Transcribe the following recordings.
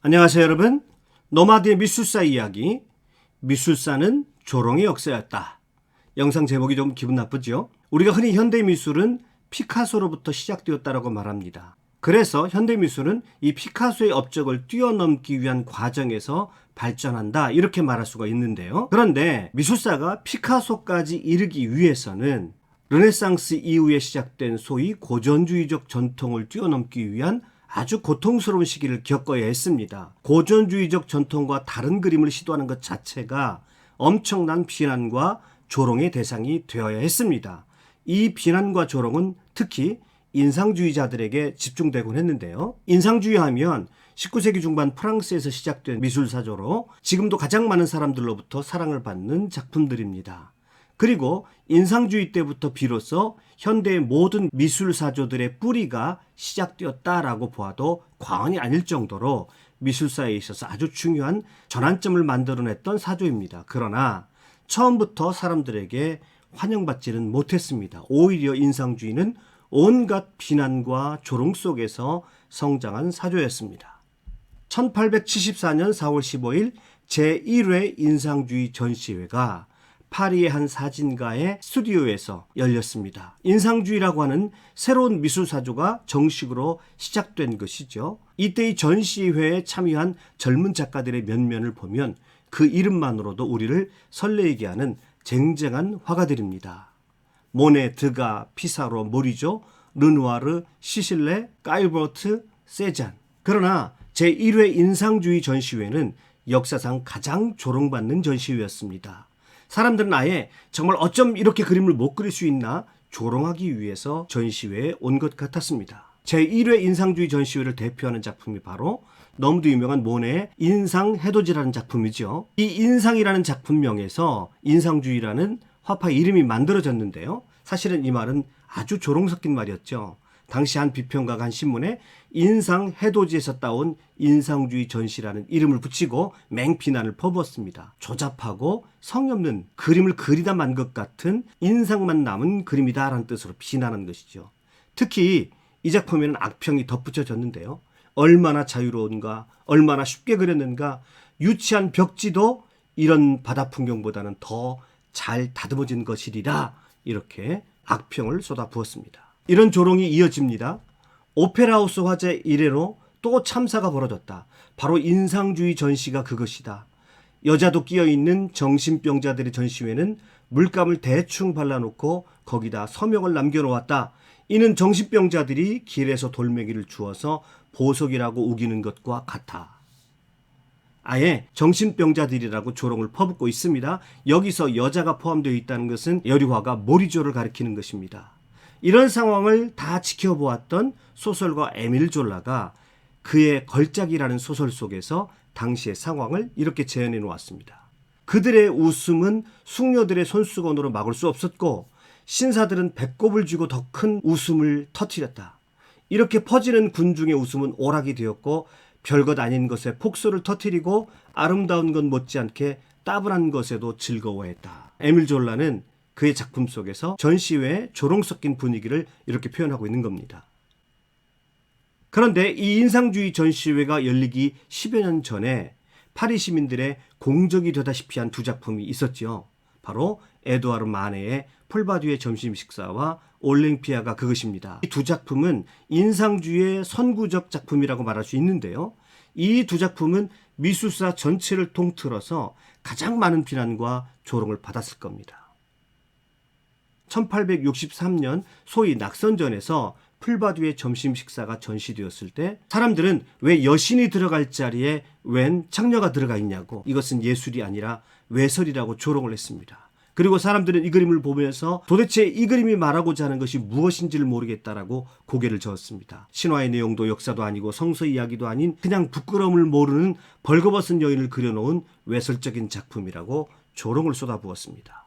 안녕하세요 여러분. 노마드의 미술사 이야기, 미술사는 조롱의 역사였다. 영상 제목이 좀 기분 나쁘죠? 우리가 흔히 현대미술은 피카소로부터 시작되었다고 말합니다. 그래서 현대미술은 이 피카소의 업적을 뛰어넘기 위한 과정에서 발전한다, 이렇게 말할 수가 있는데요. 그런데 미술사가 피카소까지 이르기 위해서는 르네상스 이후에 시작된 소위 고전주의적 전통을 뛰어넘기 위한 아주 고통스러운 시기를 겪어야 했습니다. 고전주의적 전통과 다른 그림을 시도하는 것 자체가 엄청난 비난과 조롱의 대상이 되어야 했습니다. 이 비난과 조롱은 특히 인상주의자들에게 집중되곤 했는데요. 인상주의 하면 19세기 중반 프랑스에서 시작된 미술사조로 지금도 가장 많은 사람들로부터 사랑을 받는 작품들입니다. 그리고 인상주의 때부터 비로소 현대의 모든 미술사조들의 뿌리가 시작되었다라고 보아도 과언이 아닐 정도로 미술사에 있어서 아주 중요한 전환점을 만들어냈던 사조입니다. 그러나 처음부터 사람들에게 환영받지는 못했습니다. 오히려 인상주의는 온갖 비난과 조롱 속에서 성장한 사조였습니다. 1874년 4월 15일 제1회 인상주의 전시회가 파리의 한 사진가의 스튜디오에서 열렸습니다. 인상주의라고 하는 새로운 미술사조가 정식으로 시작된 것이죠. 이때 이 전시회에 참여한 젊은 작가들의 면면을 보면 그 이름만으로도 우리를 설레게 하는 쟁쟁한 화가들입니다. 모네, 드가, 피사로, 모리조, 르누아르, 시실레, 까이버트, 세잔. 그러나 제1회 인상주의 전시회는 역사상 가장 조롱받는 전시회였습니다. 사람들은 아예 정말 어쩜 이렇게 그림을 못 그릴 수 있나 조롱하기 위해서 전시회에 온 것 같았습니다. 제1회 인상주의 전시회를 대표하는 작품이 바로 너무도 유명한 모네의 인상해돋이라는 작품이죠. 이 인상이라는 작품명에서 인상주의라는 화파 이름이 만들어졌는데요. 사실은 이 말은 아주 조롱 섞인 말이었죠. 당시 한 비평가가 한 신문에 인상해돋이에서 따온 인상주의 전시라는 이름을 붙이고 맹비난을 퍼부었습니다. 조잡하고 성의 없는, 그림을 그리다 만 것 같은 인상만 남은 그림이다라는 뜻으로 비난한 것이죠. 특히 이 작품에는 악평이 덧붙여졌는데요. 얼마나 자유로운가, 얼마나 쉽게 그렸는가, 유치한 벽지도 이런 바다 풍경보다는 더 잘 다듬어진 것이리라, 이렇게 악평을 쏟아부었습니다. 이런 조롱이 이어집니다. 오페라하우스 화재 이래로 또 참사가 벌어졌다. 바로 인상주의 전시가 그것이다. 여자도 끼어있는 정신병자들의 전시회는 물감을 대충 발라놓고 거기다 서명을 남겨놓았다. 이는 정신병자들이 길에서 돌멩이를 주워서 보석이라고 우기는 것과 같아. 아예 정신병자들이라고 조롱을 퍼붓고 있습니다. 여기서 여자가 포함되어 있다는 것은 여류화가 모리조를 가리키는 것입니다. 이런 상황을 다 지켜보았던 소설가 에밀 졸라가 그의 걸작이라는 소설 속에서 당시의 상황을 이렇게 재현해 놓았습니다. 그들의 웃음은 숙녀들의 손수건으로 막을 수 없었고 신사들은 배꼽을 쥐고 더 큰 웃음을 터뜨렸다. 이렇게 퍼지는 군중의 웃음은 오락이 되었고 별것 아닌 것에 폭소를 터뜨리고 아름다운 것 못지않게 따분한 것에도 즐거워했다. 에밀 졸라는 그의 작품 속에서 전시회의 조롱 섞인 분위기를 이렇게 표현하고 있는 겁니다. 그런데 이 인상주의 전시회가 열리기 10여 년 전에 파리 시민들의 공적이 되다시피 한 두 작품이 있었죠. 바로 에두아르 마네의 폴바듀의 점심 식사와 올랭피아가 그것입니다. 이 두 작품은 인상주의의 선구적 작품이라고 말할 수 있는데요. 이 두 작품은 미술사 전체를 통틀어서 가장 많은 비난과 조롱을 받았을 겁니다. 1863년 소위 낙선전에서 풀바듀의 점심 식사가 전시되었을 때 사람들은 왜 여신이 들어갈 자리에 웬 창녀가 들어가 있냐고, 이것은 예술이 아니라 외설이라고 조롱을 했습니다. 그리고 사람들은 이 그림을 보면서 도대체 이 그림이 말하고자 하는 것이 무엇인지를 모르겠다라고 고개를 저었습니다. 신화의 내용도 역사도 아니고 성서 이야기도 아닌 그냥 부끄러움을 모르는 벌거벗은 여인을 그려놓은 외설적인 작품이라고 조롱을 쏟아부었습니다.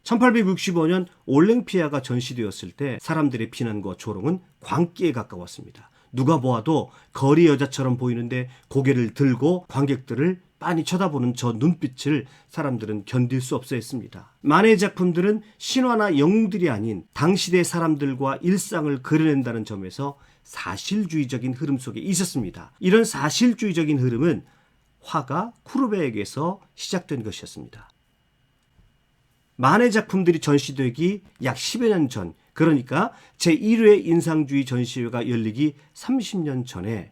1865년 올랭피아가 전시되었을 때 사람들의 비난과 조롱은 광기에 가까웠습니다. 누가 보아도 거리 여자처럼 보이는데 고개를 들고 관객들을 빤히 쳐다보는 저 눈빛을 사람들은 견딜 수 없어 했습니다. 만해의 작품들은 신화나 영웅들이 아닌 당시대 사람들과 일상을 그려낸다는 점에서 사실주의적인 흐름 속에 있었습니다. 이런 사실주의적인 흐름은 화가 쿠르베에게서 시작된 것이었습니다. 만의 작품들이 전시되기 약 10여 년 전, 그러니까 제1회 인상주의 전시회가 열리기 30년 전에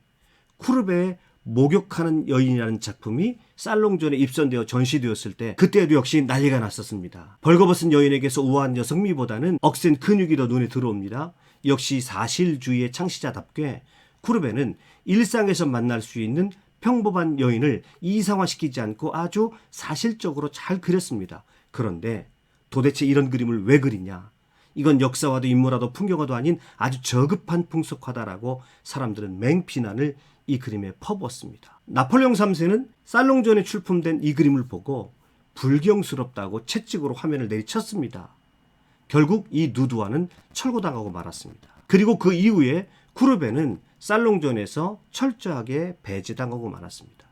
쿠르베의 목욕하는 여인이라는 작품이 살롱전에 입선되어 전시되었을 때 그때도 역시 난리가 났었습니다. 벌거벗은 여인에게서 우아한 여성미보다는 억센 근육이 더 눈에 들어옵니다. 역시 사실주의의 창시자답게 쿠르베는 일상에서 만날 수 있는 평범한 여인을 이상화시키지 않고 아주 사실적으로 잘 그렸습니다. 그런데 도대체 이런 그림을 왜 그리냐? 이건 역사와도 인물화도 풍경화도 아닌 아주 저급한 풍속화다라고 사람들은 맹비난을 이 그림에 퍼부었습니다. 나폴레옹 3세는 살롱전에 출품된 이 그림을 보고 불경스럽다고 채찍으로 화면을 내리쳤습니다. 결국 이 누드화는 철거당하고 말았습니다. 그리고 그 이후에 쿠르베는 살롱전에서 철저하게 배제당하고 말았습니다.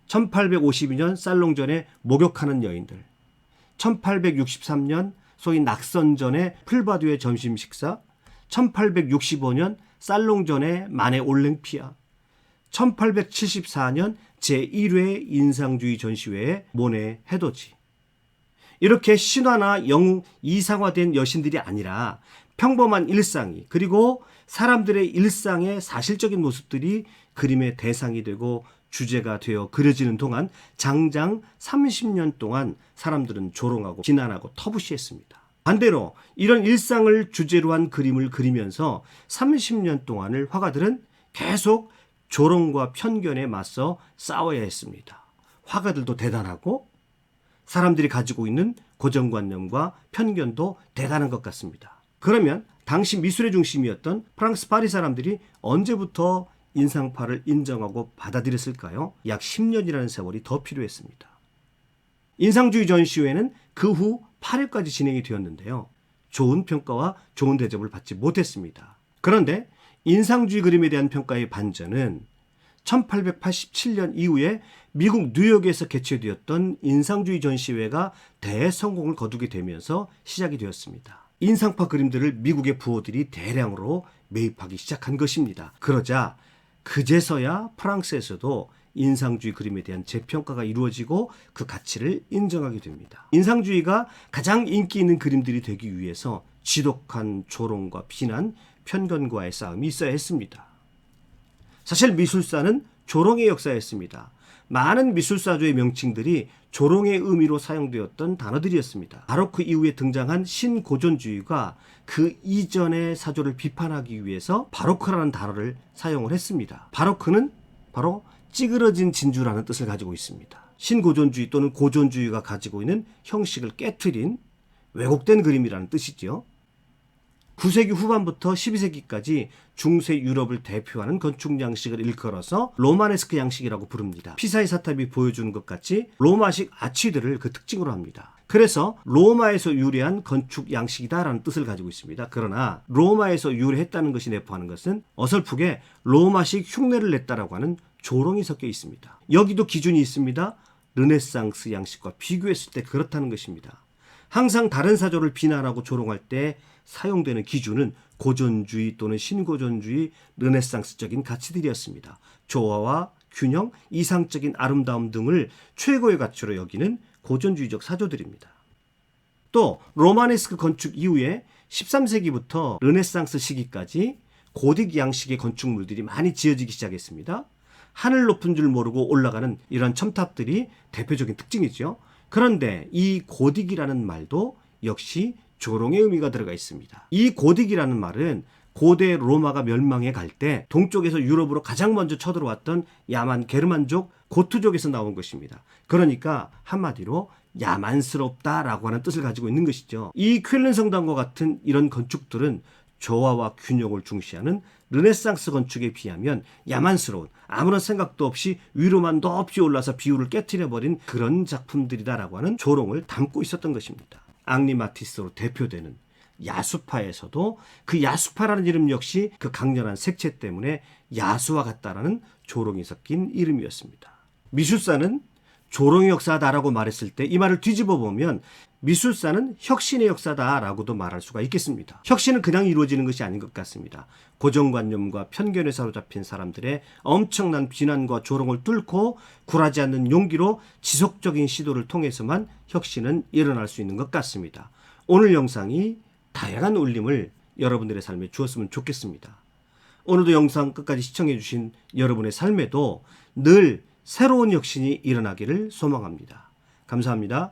1852년 살롱전에 목욕하는 여인들, 1863년 소위 낙선전의 풀바두의 점심 식사, 1865년 살롱전의 만의 올랭피아, 1874년 제1회 인상주의 전시회의 모네 해돋이. 이렇게 신화나 영웅 이상화된 여신들이 아니라 평범한 일상이, 그리고 사람들의 일상의 사실적인 모습들이 그림의 대상이 되고 주제가 되어 그려지는 동안 장장 30년 동안 사람들은 조롱하고 비난하고 터부시했습니다. 반대로 이런 일상을 주제로 한 그림을 그리면서 30년 동안을 화가들은 계속 조롱과 편견에 맞서 싸워야 했습니다. 화가들도 대단하고 사람들이 가지고 있는 고정관념과 편견도 대단한 것 같습니다. 그러면 당시 미술의 중심이었던 프랑스 파리 사람들이 언제부터 인상파를 인정하고 받아들였을까요? 약 10년이라는 세월이 더 필요했습니다. 인상주의 전시회는 그 후 8회까지 진행이 되었는데요. 좋은 평가와 좋은 대접을 받지 못했습니다. 그런데 인상주의 그림에 대한 평가의 반전은 1887년 이후에 미국 뉴욕에서 개최되었던 인상주의 전시회가 대성공을 거두게 되면서 시작이 되었습니다. 인상파 그림들을 미국의 부호들이 대량으로 매입하기 시작한 것입니다. 그러자 그제서야 프랑스에서도 인상주의 그림에 대한 재평가가 이루어지고 그 가치를 인정하게 됩니다. 인상주의가 가장 인기 있는 그림들이 되기 위해서 지독한 조롱과 비난, 편견과의 싸움이 있어야 했습니다. 사실 미술사는 조롱의 역사였습니다. 많은 미술사조의 명칭들이 조롱의 의미로 사용되었던 단어들이었습니다. 바로크 이후에 등장한 신고전주의가 그 이전의 사조를 비판하기 위해서 바로크라는 단어를 사용을 했습니다. 바로크는 바로 찌그러진 진주라는 뜻을 가지고 있습니다. 신고전주의 또는 고전주의가 가지고 있는 형식을 깨트린 왜곡된 그림이라는 뜻이죠. 9세기 후반부터 12세기까지 중세 유럽을 대표하는 건축 양식을 일컬어서 로마네스크 양식이라고 부릅니다. 피사의 사탑이 보여주는 것 같이 로마식 아치들을 그 특징으로 합니다. 그래서 로마에서 유래한 건축 양식이다라는 뜻을 가지고 있습니다. 그러나 로마에서 유래했다는 것이 내포하는 것은 어설프게 로마식 흉내를 냈다라고 하는 조롱이 섞여 있습니다. 여기도 기준이 있습니다. 르네상스 양식과 비교했을 때 그렇다는 것입니다. 항상 다른 사조를 비난하고 조롱할 때 사용되는 기준은 고전주의 또는 신고전주의, 르네상스적인 가치들이었습니다. 조화와 균형, 이상적인 아름다움 등을 최고의 가치로 여기는 고전주의적 사조들입니다. 또 로마네스크 건축 이후에 13세기부터 르네상스 시기까지 고딕 양식의 건축물들이 많이 지어지기 시작했습니다. 하늘 높은 줄 모르고 올라가는 이런 첨탑들이 대표적인 특징이죠. 그런데 이 고딕이라는 말도 역시 조롱의 의미가 들어가 있습니다. 이 고딕이라는 말은 고대 로마가 멸망해 갈 때 동쪽에서 유럽으로 가장 먼저 쳐들어왔던 야만 게르만족 고트족에서 나온 것입니다. 그러니까 한마디로 야만스럽다라고 하는 뜻을 가지고 있는 것이죠. 이 쾰른 성당과 같은 이런 건축들은 조화와 균형을 중시하는 르네상스 건축에 비하면 야만스러운, 아무런 생각도 없이 위로만 높이 올라서 비율을 깨트려버린 그런 작품들이다라고 하는 조롱을 담고 있었던 것입니다. 앙리 마티스로 대표되는 야수파에서도 그 야수파라는 이름 역시 그 강렬한 색채 때문에 야수와 같다라는 조롱이 섞인 이름이었습니다. 미술사는 조롱의 역사다라고 말했을 때 이 말을 뒤집어 보면 미술사는 혁신의 역사다라고도 말할 수가 있겠습니다. 혁신은 그냥 이루어지는 것이 아닌 것 같습니다. 고정관념과 편견에 사로잡힌 사람들의 엄청난 비난과 조롱을 뚫고 굴하지 않는 용기로 지속적인 시도를 통해서만 혁신은 일어날 수 있는 것 같습니다. 오늘 영상이 다양한 울림을 여러분들의 삶에 주었으면 좋겠습니다. 오늘도 영상 끝까지 시청해 주신 여러분의 삶에도 늘 새로운 혁신이 일어나기를 소망합니다. 감사합니다.